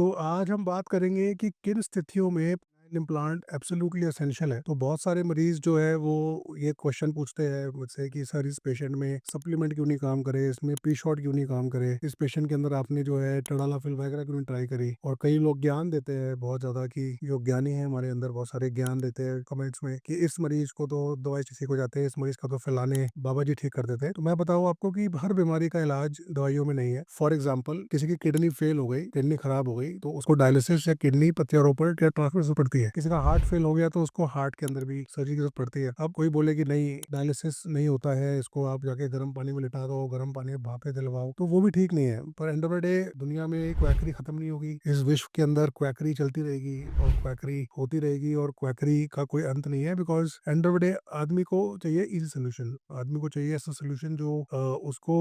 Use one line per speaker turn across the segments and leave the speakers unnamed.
तो आज हम बात करेंगे कि किन स्थितियों में पेनियल इम्प्लांट एब्सोल्युटली एसेंशियल है। तो बहुत सारे मरीज जो है वो ये क्वेश्चन पूछते हैं मुझसे कि सर इस पेशेंट में सप्लीमेंट क्यों नहीं काम करे, इसमें पी शॉट क्यों नहीं काम करे, इस पेशेंट के अंदर आपने जो है टडालाफिल वगैरह क्यों नहीं ट्राई करी। और कई लोग ज्ञान देते हैं बहुत ज्यादा कि जो ज्ञानी है हमारे अंदर बहुत सारे ज्ञान देते हैं कमेंट्स में कि इस मरीज को तो दवाई से ठीक हो जाते हैं, इस मरीज का तो फैलाने बाबा जी ठीक कर देते हैं। तो मैं बताऊँ आपको कि हर बीमारी का इलाज दवाइयों में नहीं है। फॉर एग्जाम्पल किसी की किडनी फेल हो गई, किडनी खराब हो गई, तो उसको डायलिसिस या किडनी प्रत्यारोपण या ट्रांसफर जरूरत पड़ती है। किसी का हार्ट फेल हो गया तो उसको हार्ट के अंदर भी सर्जरी की जरूरत पड़ती है। अब कोई बोले कि नहीं डायलिसिस नहीं होता है, इसको आप जाके गर्म पानी में लिटा दो, गर्म पानी में भापे दिलवाओ, तो वो भी ठीक नहीं है। पर एंड ऑफ द डे दुनिया में क्वैकरी खत्म नहीं होगी। इस विश्व के अंदर क्वैकरी चलती रहेगी और क्वैकरी होती रहेगी और क्वैकरी का कोई अंत नहीं है। Because end of the day आदमी को चाहिए इजी सोल्यूशन, आदमी को चाहिए ऐसा सोल्यूशन जो उसको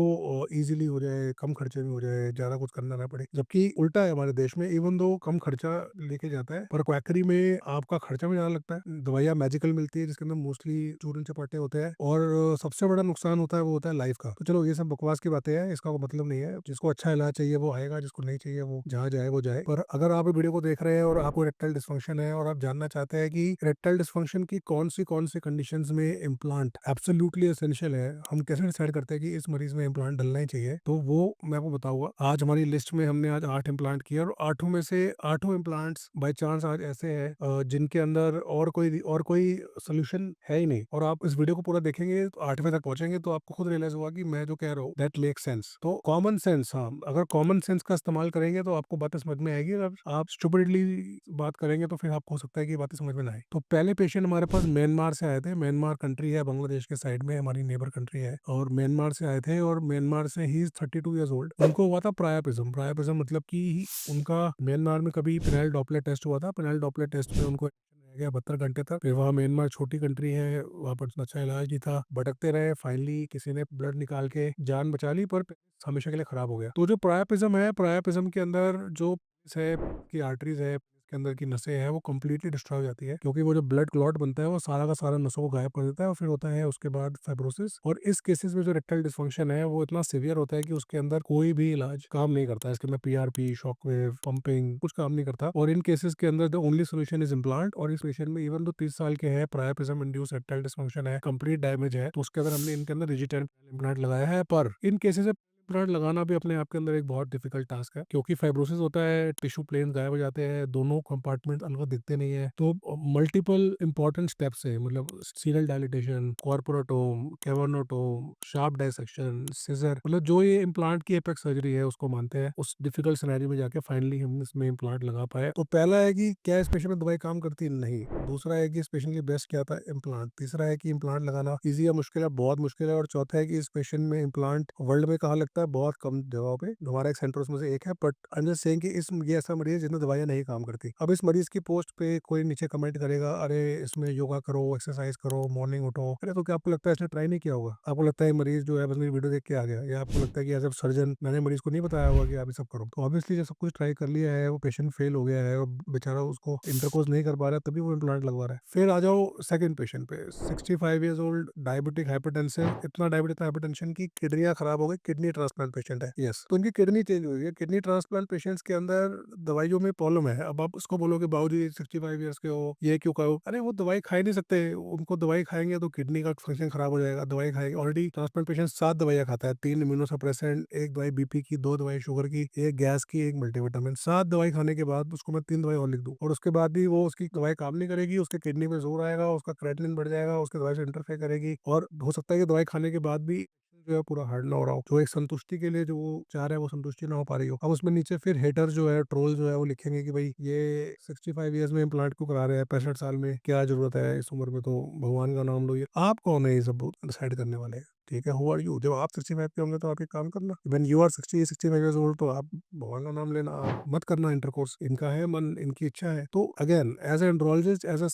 इजीली हो जाए, कम खर्चे में हो जाए, ज्यादा कुछ करना ना पड़े। जबकि उल्टा है हमारे देश में, इवन दो कम खर्चा लेके जाता है पर क्वैकरी में आपका खर्चा भी ज्यादा लगता है। दवाइयाँ मैजिकल मिलती है जिसके अंदर मोस्टली चूरन चपाटे होते हैं और सबसे बड़ा नुकसान होता है वो होता है लाइफ का। तो चलो ये सब बकवास की बातें हैं, इसका कोई मतलब नहीं है। जिसको अच्छा इलाज चाहिए वो आएगा, जिसको नहीं चाहिए वो जहाँ जाए वो जाए। पर अगर आप वीडियो को देख रहे हैं और आपको इरेक्टाइल डिस्फंक्शन है और आप जानना चाहते हैं कि इरेक्टाइल डिस्फंक्शन की कौन सी कंडीशंस में इम्प्लांट एब्सोल्युटली एसेंशियल है, हम कैसे डिसाइड करते हैं कि इस मरीज में इम्प्लांट डलना ही चाहिए, तो वो मैं आपको बताऊंगा। आज हमारी लिस्ट में हमने आज 8 इम्प्लांट किए और आठों में से आठों इम्प्लांट्स बाय चांस आज ऐसे हैं जिनके अंदर और कोई सोल्यूशन है ही नहीं। और आप इस वीडियो को पूरा देखेंगे तो 8वें तक पहुंचेंगे तो आपको खुद रियलाइज होगा कि मैं जो कह रहा हूँ दैट मेक सेंस। तो कॉमन सेंस, हाँ, अगर कॉमन सेंस का इस्तेमाल करेंगे तो आपको बातें समझ में आएगी। अगर आप स्टूपिडली बात करेंगे तो फिर आपको हो सकता है कि ये बातें समझ में ना आए। तो पहले पेशेंट हमारे पास म्यांमार से आए थे। म्यांमार कंट्री है बांग्लादेश के साइड में, हमारी नेबर कंट्री है, और म्यांमार से आए थे और म्यांमार से ही 32 ईयर्स ओल्ड। उनको हुआ था प्रायापिज्म। प्रायापिज्म मतलब कि उनका म्यांमार में कभी फिनाइल डॉपलर टेस्ट हुआ था। फिनाइल डॉपलर टेस्ट में उनको रह गया 72 घंटे तक। फिर वहाँ म्यांमार छोटी कंट्री है, वहाँ पर उतना अच्छा इलाज नहीं था, भटकते रहे। फाइनली किसी ने ब्लड निकाल के जान बचा ली पर हमेशा के लिए खराब हो गया। तो जो प्रायापिज्म है, प्रायापिज्म के अंदर जो है की आर्टरीज है के अंदर की नसें हैं वो कम्प्लीटली डिस्ट्रॉय हो जाती है, क्योंकि वो जो ब्लड क्लॉट बनता है वो सारा का सारा नसों को गायब कर देता है और फिर होता है उसके बाद फाइब्रोसिस। और इस केसेस में जो रेक्टल डिस्फंक्शन है वो इतना सीवियर होता है कि उसके अंदर कोई भी इलाज काम नहीं करता है। इसके अंदर पीआरपी, शॉकवेव, पंपिंग कुछ काम नहीं करता। और इन केसेस के अंदर the only solution is implant. और इस पेशेंट में इवन तो 30 साल के हैं, प्रायापिज्म इंड्यूस रेक्टल डिस्फंक्शन है, कंप्लीट डैमेज है, तो उसके अंदर हमने इनके अंदर रिजिटेंट इम्प्लांट लगाया है। पर इन केसेस इम्प्लांट लगाना भी अपने आप के अंदर एक बहुत डिफिकल्ट टास्क है, क्योंकि फाइब्रोसिस होता है, टिश्यू प्लेन गायब हो जाते हैं, दोनों कंपार्टमेंट अलग दिखते नहीं है। तो मल्टीपल इंपॉर्टेंट स्टेप्स है, मतलब serial dilatation, corporotomy, cavernotomy, sharp dissection, scissor, मतलब जो ये इम्प्लांट की एपेक्स सर्जरी है उसको मानते हैं। उस डिफिकल्ट सिनेरियो में जाके फाइनली हम इसमें इम्प्लांट लगा पाए। तो पहला है कि क्या इस पेशेंट में दवाई काम करती है? नहीं। दूसरा है कि इस पेशेंट के बेस्ट क्या था? इम्प्लांट। तीसरा है कि इम्प्लांट लगाना ईजी या मुश्किल है? बहुत मुश्किल है। और चौथा है कि इस पेशेंट में इम्प्लांट वर्ल्ड में कहाँ लगता है? बहुत कम जगहों पे। हमारा एक सेंटर उसमें से एक है, but I am just saying कि इस ये ऐसा मरीज है जिसमें दवाइयां नहीं काम करती। अब इस मरीज की पोस्ट पे कोई नीचे कमेंट करेगा, अरे इसमें योगा करो, एक्सरसाइज करो, मॉर्निंग उठो। अरे तो क्या आपको लगता है इसने ट्राई नहीं किया होगा? आपको लगता है मरीज जो है बस मेरी वीडियो देख के आ गया? या आपको लगता है कि एज ए सर्जन मैंने मरीज को नहीं बताया होगा कि आप ये सब करो? तो ऑब्वियसली जब सब कुछ ट्राई कर लिया है, वो पेशेंट फेल हो गया है और बेचारा उसको इंटरकोर्स नहीं कर पा रहा है, तभी वो इम्प्लांट लगवा रहा है। फिर आ जाओ सेकंड पेशेंट पे, 65 ईयर्स ओल्ड, डायबिटिक हाइपरटेंसिव, इतना डायबिटिक हाइपरटेंशन की किडनियां खराब हो गई, किडनी ट्रांसप्लांट पेशेंट है। यस, तो इनकी किडनी चेंज हुई है। किडनी ट्रांसप्लांट पेशेंट्स के अंदर दवाइयों में प्रॉब्लम है। अब आप उसको बोलोगे बाबूजी 65 ईयर्स के हो, ये क्यों कहो? अरे वो दवाई खा ही नहीं सकते, उनको दवाई खाएंगे तो किडनी का फंक्शन खराब हो जाएगा। दवाई खाएंगे, ऑलरेडी ट्रांसप्लांट पेशेंट 7 दवाइयां खाता है, 3 इम्यूनोसप्रेसेंट, एक दवाई बीपी की, 2 दवाई शुगर की, एक गैस की, एक मल्टीविटामिन। 7 दवाई खाने के बाद उसको मैं 3 दवाई और लिख दूं और उसके बाद भी वो उसकी दवाई काम नहीं करेगी, उसके किडनी पे जोर आएगा, उसका क्रेटिनिन बढ़ जाएगा, उसके दवाई से इंटरफेयर करेगी और हो सकता है कि दवाई खाने के बाद भी जो है पूरा हार्ड ना हो रहा हो, जो एक संतुष्टि के लिए जो वो चाह रहा है वो संतुष्टि ना हो पा रही हो। अब उसमें नीचे फिर हेटर जो है, ट्रोल जो है, वो लिखेंगे कि भाई ये 65 ईयर्स में इम्प्लांट क्यों करा रहे हैं, 65 साल में क्या जरूरत है, इस उम्र में तो भगवान का नाम लो। ये आप कौन है ये सब डिसाइड करने वाले? ठीक है, हु आर यू? जब आप 65 के होंगे तो आपके काम करना। When you are 65 years old तो आप भगवान का नाम लेना, आप मत करना इंटरकोर्स। इनका है मन, इनकी इच्छा है। तो again as a andrologist, as a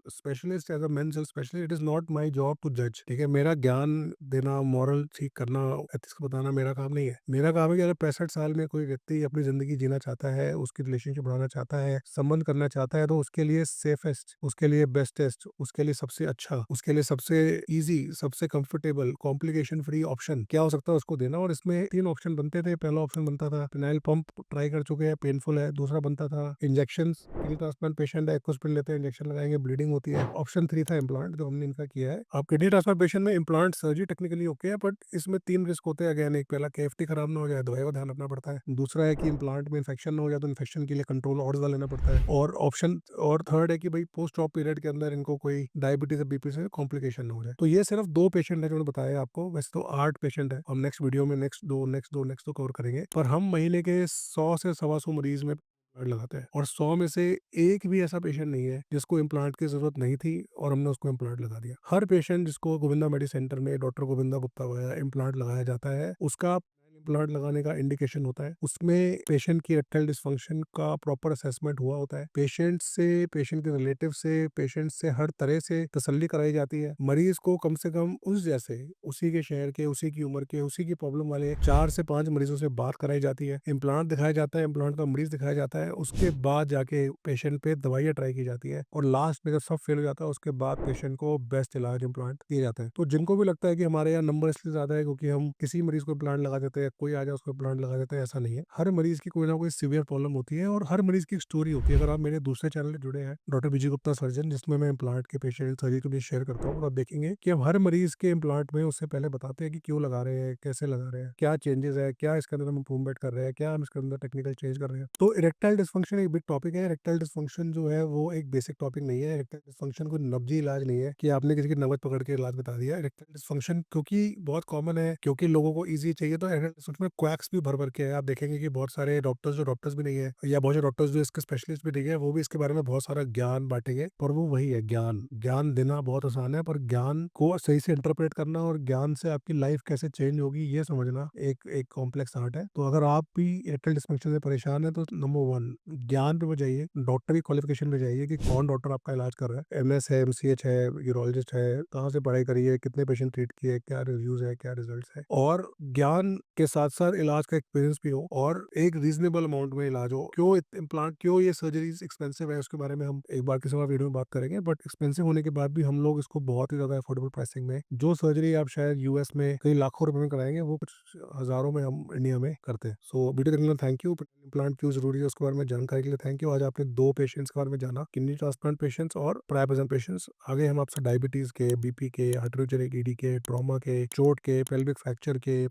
specialist as a men's health specialist, it is not my job to जज। ठीक है, मेरा ज्ञान देना, मॉरल ठीक करना, एथिक्स बताना मेरा काम नहीं है। मेरा काम है कि अगर 65 साल में कोई व्यक्ति अपनी जिंदगी जीना चाहता है, उसकी रिलेशनशिप बढ़ाना चाहता है, संबंध करना चाहता है, तो उसके लिए सेफेस्ट, उसके लिए बेस्टेस्ट, उसके लिए सबसे अच्छा, उसके लिए सबसे इजी, सबसे कंफर्टेबल, कॉम्प्लिकेशन फ्री ऑप्शन क्या हो सकता है उसको देना। और इसमें 3 ऑप्शन बनते थे। पहला ऑप्शन बनता था फिनाइल पंप, ट्राई कर चुके हैं, पेनफुल है। दूसरा बनता था इंजेक्शन, किडनी ट्रांसप्लांट पेशेंट है, कुछ पिल लेते हैं, इंजेक्शन लगाएंगे, ब्लीडिंग होती है। ऑप्शन 3 था इम्प्लांट, जो हमने इनका किया है। अब किडनी ट्रांसप्लांट पेशेंट में इम्प्लांट सर्जरी टेक्निकली ओके है, बट इसमें 3 रिस्क होते हैं। अगेन, एक पहला केएफटी खराब ना हो जाए, दवाई का ध्यान रखना पड़ता है। दूसरा है कि इम्प्लांट में इन्फेक्शन ना हो जाए, तो इन्फेक्शन के लिए कंट्रोल ऑर्डर लेना पड़ता है। और थर्ड है कि भाई पोस्ट ऑप पीरियड के अंदर इनको कोई डायबिटीज या बीपी से कॉम्प्लिकेशन ना हो जाए। तो ये सिर्फ 2 पेशेंट है जो मैंने बताया आपको, वैसे तो 8 पेशेंट है। हम नेक्स्ट वीडियो में नेक्स्ट दो कवर करेंगे, पर हम महीने के 100 से 125 मरीज में इम्प्लांट लगाते हैं, और 100 में से एक भी ऐसा पेशेंट नहीं है जिसको इम्प्लांट की जरूरत नहीं थी और हमने उसको इम्प्लांट लगा दिया। हर पेशेंट जिसको गोविंदा मेडी सेंटर में डॉक्टर गोविंदा गुप्ता वगैरह इम्प्लांट लगाया जाता है, उसका इम्प्लांट लगाने का इंडिकेशन होता है। उसमें पेशेंट की इरेक्टाइल डिसफंक्शन का प्रॉपर असेसमेंट हुआ होता है। पेशेंट से, पेशेंट के रिलेटिव से, पेशेंट से हर तरह से तसल्ली कराई जाती है। मरीज को कम से कम उस जैसे, उसी के शहर के, उसी की उम्र के, उसी की प्रॉब्लम वाले 4 से 5 मरीजों से बात कराई जाती है। इम्प्लांट दिखाया जाता है, इम्प्लांट का मरीज दिखाया जाता है, उसके बाद जाके पेशेंट पे दवाइयाँ ट्राई की जाती है, और लास्ट में जब सब फेल हो जाता है उसके बाद पेशेंट को बेस्ट इलाज इम्प्लांट दिया जाता है। तो जिनको भी लगता है कि हमारे यहाँ नंबर इसलिए ज्यादा है क्योंकि हम किसी मरीज को इम्प्लांट लगा देते हैं, कोई आ जाए उसको इम्प्लांट लगा देते हैं, ऐसा नहीं है। हर मरीज की कोई ना कोई सीवियर प्रॉब्लम होती है, और हर मरीज की एक स्टोरी होती है। अगर आप मेरे दूसरे चैनल से जुड़े हैं, डॉक्टर विजय गुप्ता सर्जन, जिसमें मैं इम्प्लांट के पेशेंट सर्जरी के लिए शेयर करता हूँ, तो आप देखेंगे कि हम हर मरीज के इम्प्लांट में उससे पहले बताते हैं कि क्यों लगा रहे हैं, कैसे लगा रहे हैं, क्या चेंजेस है, क्या इसके अंदर हम इंप्रूवमेंट कर रहे हैं, क्या हम इसके अंदर टेक्निकल चेंज कर रहे हैं। तो इरेक्टाइल डिसफंक्शन एक बिग टॉपिक है। इरेक्टाइल डिसफंक्शन जो है वो एक बेसिक टॉपिक नहीं है। इरेक्टाइल डिसफंक्शन कोई नब्जी इलाज नहीं है कि आपने किसी की नब्ज पकड़ के इलाज बता दिया। इरेक्टाइल डिसफंक्शन क्योंकि बहुत कॉमन है, क्योंकि लोगों को ईजी चाहिए, तो इरेक्टाइल डिसफंक्शन में क्वैक्स भी भर भर के है। आप देखेंगे कि बहुत सारे डॉक्टर्स जो डॉक्टर्स भी नहीं है, या बहुत से डॉक्टर्स जो इसके स्पेशलिस्ट भी नहीं है, वो भी इसके बारे में बहुत सारा ज्ञान बांटेंगे। पर वो वही है, ज्ञान ज्ञान देना बहुत आसान है, पर ज्ञान को सही से इंटरप्रेट करना और ज्ञान से आपकी लाइफ कैसे चेंज होगी ये समझना एक एक कॉम्प्लेक्स आर्ट है। तो अगर आप भी इरेक्टाइल डिसफंक्शन से परेशान है, तो नंबर 1 ज्ञान पे जाइए, डॉक्टर की क्वालिफिकेशन पे जाइए कि कौन डॉक्टर आपका इलाज कर रहा है, एमएस है, एमसीएच है, यूरोलॉजिस्ट है, कहाँ से पढ़ाई करी है, कितने पेशेंट ट्रीट किए, क्या रिव्यूज है, क्या रिजल्ट है। और ज्ञान के साथ साथ इलाज का एक्सपीरियंस भी हो, और एक रीजनेबल अमाउंट में इलाज हो। क्यों इम्प्लांट, क्यों ये सर्जरीज एक्सपेंसिव है, उसके बारे में हम एक बार किसी और वीडियो में बात करेंगे। बट एक्सपेंसिव होने के बाद भी हम लोग इसको बहुत ही ज्यादा अफोर्डेबल प्राइसिंग में, जो सर्जरी आप शायद यूएस में कई लाखों रुपए में कराएंगे, वो कुछ हजारों में हम इंडिया में करते हैं। सो वीडियो देखने के लिए थैंक यू। इम्प्लांट क्यों जरूरी है उसके बारे में जानकारी के लिए थैंक यू। आज आपने 2 पेशेंट्स के बारे में जाना, किडनी ट्रांसप्लांट पेशेंट्स और प्रायपजन पेशेंट्स। आगे हम आपसे डायबिटीज के, बीपी के, हाइड्रोजेनिक ईडी के, ट्रॉमा के, चोट के, पेल्विक फ्रैक्चर के,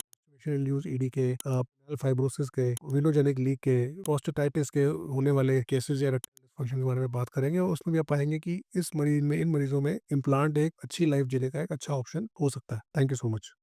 इंड्यूस ईडी के, फाइब्रोसिस के, विनोजेनिक लीक के, प्रोस्टेटाइटिस के होने वाले केसेस या फंक्शन के बारे में बात करेंगे। और उसमें भी आप पाएंगे कि इस मरीज में, इन मरीजों में इम्प्लांट एक अच्छी लाइफ जीने का एक अच्छा ऑप्शन हो सकता है। Thank you so much.